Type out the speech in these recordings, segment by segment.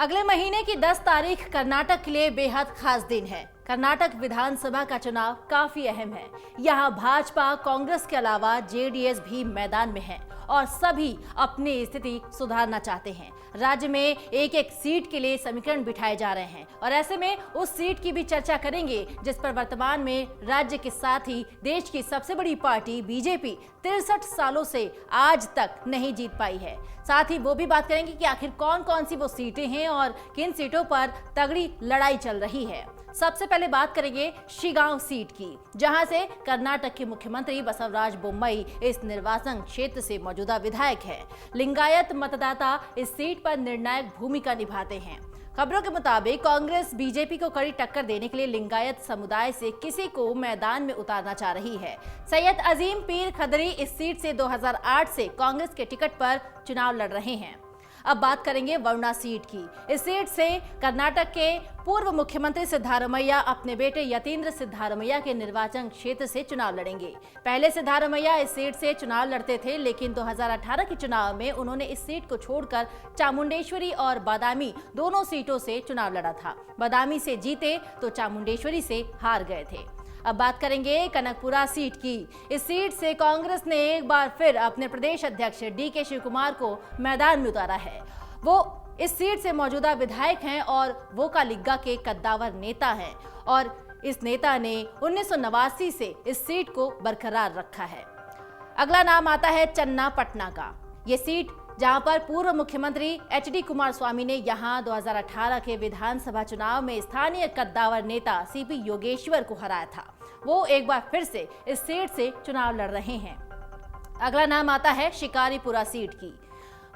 अगले महीने की 10 तारीख कर्नाटक के लिए बेहद खास दिन है। कर्नाटक विधानसभा का चुनाव काफी अहम है। यहाँ भाजपा, कांग्रेस के अलावा जेडीएस भी मैदान में है और सभी अपनी स्थिति सुधारना चाहते हैं। राज्य में एक एक सीट के लिए समीकरण बिठाए जा रहे हैं और ऐसे में उस सीट की भी चर्चा करेंगे जिस पर वर्तमान में राज्य के साथ ही देश की सबसे बड़ी पार्टी बीजेपी 63 सालों से आज तक नहीं जीत पाई है। साथ ही वो भी बात करेंगे कि आखिर कौन कौन सी वो सीटें हैं और किन सीटों पर तगड़ी लड़ाई चल रही है। सबसे पहले बात करेंगे शिगांव सीट की, जहां से कर्नाटक के मुख्यमंत्री बसवराज बोम्मई इस निर्वाचन क्षेत्र से मौजूदा विधायक है। लिंगायत मतदाता इस सीट पर निर्णायक भूमिका निभाते हैं। खबरों के मुताबिक कांग्रेस बीजेपी को कड़ी टक्कर देने के लिए लिंगायत समुदाय से किसी को मैदान में उतारना चाह रही है। सैयद अजीम पीर खदरी इस सीट से 2008 से कांग्रेस के टिकट पर चुनाव लड़ रहे हैं। अब बात करेंगे वरुणा सीट की। इस सीट से कर्नाटक के पूर्व मुख्यमंत्री सिद्धारमैया अपने बेटे यतीन्द्र सिद्धारमैया के निर्वाचन क्षेत्र से चुनाव लड़ेंगे। पहले सिद्धारमैया इस सीट से चुनाव लड़ते थे, लेकिन 2018 के चुनाव में उन्होंने इस सीट को छोड़कर चामुंडेश्वरी और बादामी दोनों सीटों से चुनाव लड़ा था। बादामी से जीते तो चामुंडेश्वरी से हार गए थे। अब बात करेंगे कनकपुरा सीट की। इस सीट से कांग्रेस ने एक बार फिर अपने प्रदेश अध्यक्ष डीके शिवकुमार को मैदान में उतारा है। वो इस सीट से मौजूदा विधायक हैं और वोकालिग्गा के कद्दावर नेता हैं और इस नेता ने 1989 से इस सीट को बरकरार रखा है। अगला नाम आता है चन्नापटना का। ये सीट जहां पर पूर्व मुख्यमंत्री एचडी कुमारस्वामी ने यहां 2018 के विधानसभा चुनाव में स्थानीय कद्दावर नेता सीपी योगेश्वर को हराया था, वो एक बार फिर से इस सीट से चुनाव लड़ रहे हैं। अगला नाम आता है शिकारीपुरा सीट की।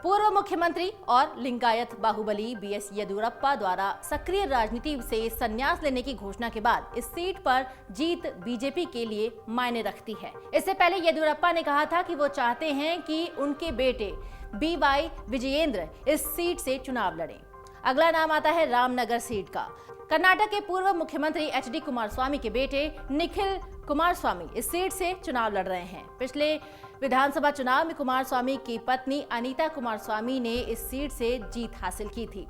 पूर्व मुख्यमंत्री और लिंगायत बाहुबली बीएस येदियुरप्पा द्वारा सक्रिय राजनीति से संन्यास लेने की घोषणा के बाद इस सीट पर जीत बीजेपी के लिए मायने रखती है। इससे पहले येदियुरप्पा ने कहा था कि वो चाहते हैं कि उनके बेटे बीवाई विजयेंद्र इस सीट से चुनाव लड़ें। अगला नाम आता है रामनगर सीट का। कर्नाटक के पूर्व मुख्यमंत्री एचडी कुमारस्वामी के बेटे निखिल कुमारस्वामी इस सीट से चुनाव लड़ रहे हैं। पिछले विधानसभा चुनाव में कुमारस्वामी की पत्नी अनीता कुमारस्वामी ने इस सीट से जीत हासिल की थी।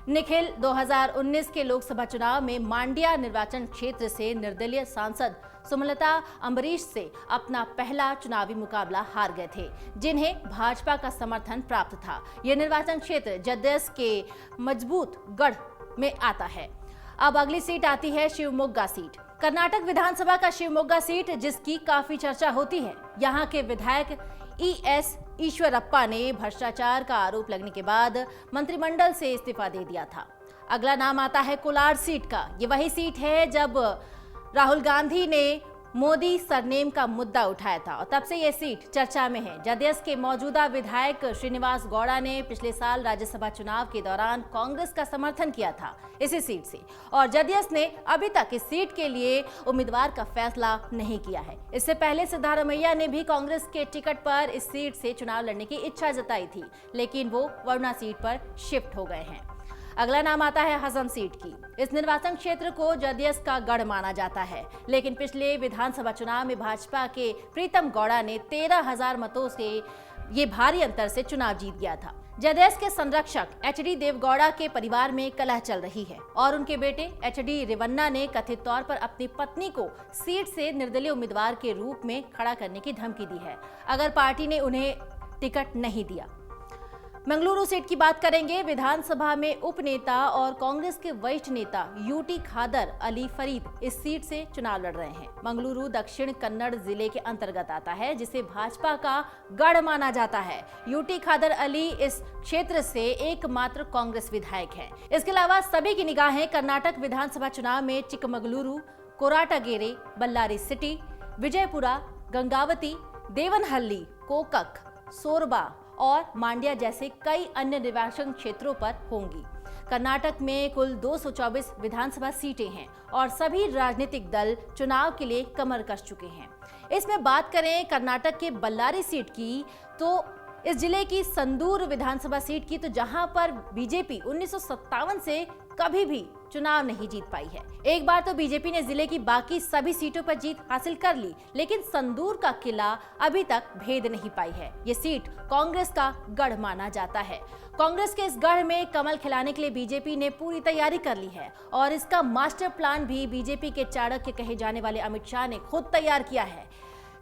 निखिल 2019 के लोकसभा चुनाव में मांड्या निर्वाचन क्षेत्र से निर्दलीय सांसद सुमलता अंबरीश से अपना पहला चुनावी मुकाबला हार गए थे, जिन्हें भाजपा का समर्थन प्राप्त था। यह निर्वाचन क्षेत्र जदयू के मजबूत गढ़ में आता है। अब अगली सीट आती है शिवमोग्गा सीट। कर्नाटक विधानसभा का शिवमोग्गा सीट जिसकी काफी चर्चा होती है। यहाँ के विधायक ES ईश्वरप्पा ने भ्रष्टाचार का आरोप लगने के बाद मंत्रिमंडल से इस्तीफा दे दिया था। अगला नाम आता है कोलार सीट का। ये वही सीट है जब राहुल गांधी ने मोदी सरनेम का मुद्दा उठाया था और तब से ये सीट चर्चा में है। जदयू के मौजूदा विधायक श्रीनिवास गौड़ा ने पिछले साल राज्यसभा चुनाव के दौरान कांग्रेस का समर्थन किया था इसी सीट से और जदयू ने अभी तक इस सीट के लिए उम्मीदवार का फैसला नहीं किया है। इससे पहले सिद्धारमैया ने भी कांग्रेस के टिकट पर इस सीट से चुनाव लड़ने की इच्छा जताई थी, लेकिन वो वरुणा सीट पर शिफ्ट हो गए हैं। अगला नाम आता है हसन सीट की। इस निर्वाचन क्षेत्र को जदयू का गढ़ माना जाता है, लेकिन पिछले विधानसभा चुनाव में भाजपा के प्रीतम गौड़ा ने 13,000 मतों से ये भारी अंतर से चुनाव जीत गया था। जदयू के संरक्षक HD देवगौड़ा के परिवार में कलह चल रही है और उनके बेटे HD रेवन्ना ने कथित तौर पर अपनी पत्नी को सीट से निर्दलीय उम्मीदवार के रूप में खड़ा करने की धमकी दी है अगर पार्टी ने उन्हें टिकट नहीं दिया। मंगलुरु सीट की बात करेंगे। विधानसभा में उपनेता और कांग्रेस के वरिष्ठ नेता यूटी खादर अली फरीद इस सीट से चुनाव लड़ रहे हैं। मंगलुरु दक्षिण कन्नड़ जिले के अंतर्गत आता है, जिसे भाजपा का गढ़ माना जाता है। यूटी खादर अली इस क्षेत्र से एकमात्र कांग्रेस विधायक है। इसके अलावा सभी की निगाहें कर्नाटक विधानसभा चुनाव में चिकमगलुरु, कोराटागेरे, बल्लारी सिटी, विजयपुरा, गंगावती, देवनहल्ली, कोकक, सोरबा और मांड्या जैसे कई अन्य निर्वाचन क्षेत्रों पर होंगी। कर्नाटक में कुल 224 विधानसभा सीटें हैं और सभी राजनीतिक दल चुनाव के लिए कमर कस चुके हैं। इसमें बात करें कर्नाटक के बल्लारी सीट की तो इस जिले की संदूर विधानसभा सीट की, तो जहां पर बीजेपी 1957 से कभी भी चुनाव नहीं जीत पाई है। एक बार तो बीजेपी ने जिले की बाकी सभी सीटों पर जीत हासिल कर ली, लेकिन संदूर का किला अभी तक भेद नहीं पाई है। ये सीट कांग्रेस का गढ़ माना जाता है। कांग्रेस के इस गढ़ में कमल खिलाने के लिए बीजेपी ने पूरी तैयारी कर ली है और इसका मास्टर प्लान भी बीजेपी के चाणक्य कहे जाने वाले अमित शाह ने खुद तैयार किया है।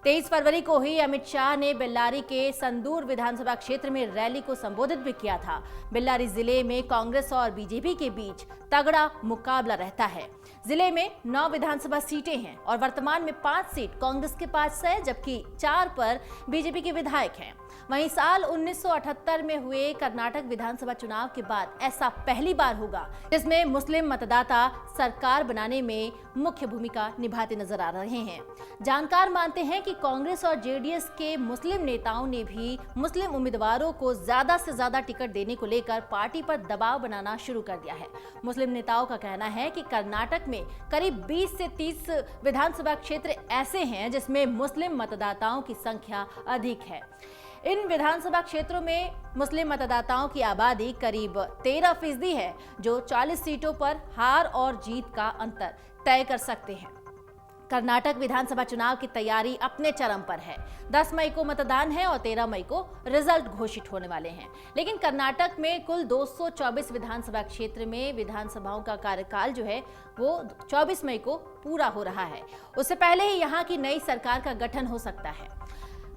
23 फरवरी को ही अमित शाह ने बेल्लारी के संदूर विधानसभा क्षेत्र में रैली को संबोधित भी किया था। बेल्लारी जिले में कांग्रेस और बीजेपी के बीच तगड़ा मुकाबला रहता है। जिले में 9 विधानसभा सीटें हैं और वर्तमान में 5 सीट कांग्रेस के पास है, जबकि 4 पर बीजेपी के विधायक हैं। वहीं साल 1978 में हुए कर्नाटक विधानसभा चुनाव के बाद ऐसा पहली बार होगा जिसमें मुस्लिम मतदाता सरकार बनाने में मुख्य भूमिका निभाते नजर आ रहे हैं। जानकार मानते हैं कि कांग्रेस और जेडीएस के मुस्लिम नेताओं ने भी मुस्लिम उम्मीदवारों को ज्यादा से ज्यादा टिकट देने को लेकर पार्टी पर दबाव बनाना शुरू कर दिया है। मुस्लिम नेताओं का कहना है कि कर्नाटक में करीब 20 से 30 विधानसभा क्षेत्र ऐसे हैं जिसमें मुस्लिम मतदाताओं की संख्या अधिक है। इन विधानसभा क्षेत्रों में मुस्लिम मतदाताओं की आबादी करीब 13% है, जो 40 सीटों पर हार और जीत का अंतर तय कर सकते हैं। कर्नाटक विधानसभा चुनाव की तैयारी अपने चरम पर है। 10 मई को मतदान है और 13 मई को रिजल्ट घोषित होने वाले हैं। लेकिन कर्नाटक में कुल 224 विधानसभा क्षेत्र में विधानसभाओं का कार्यकाल जो है वो 24 मई को पूरा हो रहा है। उससे पहले ही यहाँ की नई सरकार का गठन हो सकता है।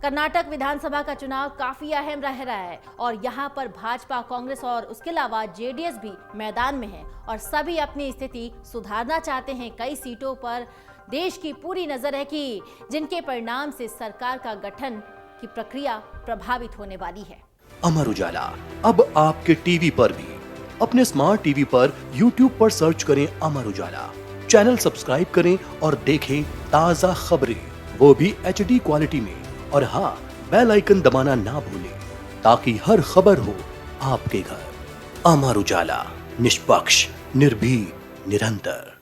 कर्नाटक विधानसभा का चुनाव काफी अहम रह रहा है और यहाँ पर भाजपा, कांग्रेस और उसके अलावा जेडीएस भी मैदान में है और सभी अपनी स्थिति सुधारना चाहते हैं। कई सीटों पर देश की पूरी नजर है कि जिनके परिणाम से सरकार का गठन की प्रक्रिया प्रभावित होने वाली है। अमर उजाला अब आपके टीवी पर भी। अपने स्मार्ट टीवी पर YouTube पर सर्च करें अमर उजाला, चैनल सब्सक्राइब करें और देखें ताजा खबरें, वो भी HD क्वालिटी में। और हाँ, बेल आइकन दबाना ना भूलें ताकि हर खबर हो आपके घर। अमर उजाला, निष्पक्ष, निर्भीक, निरंतर।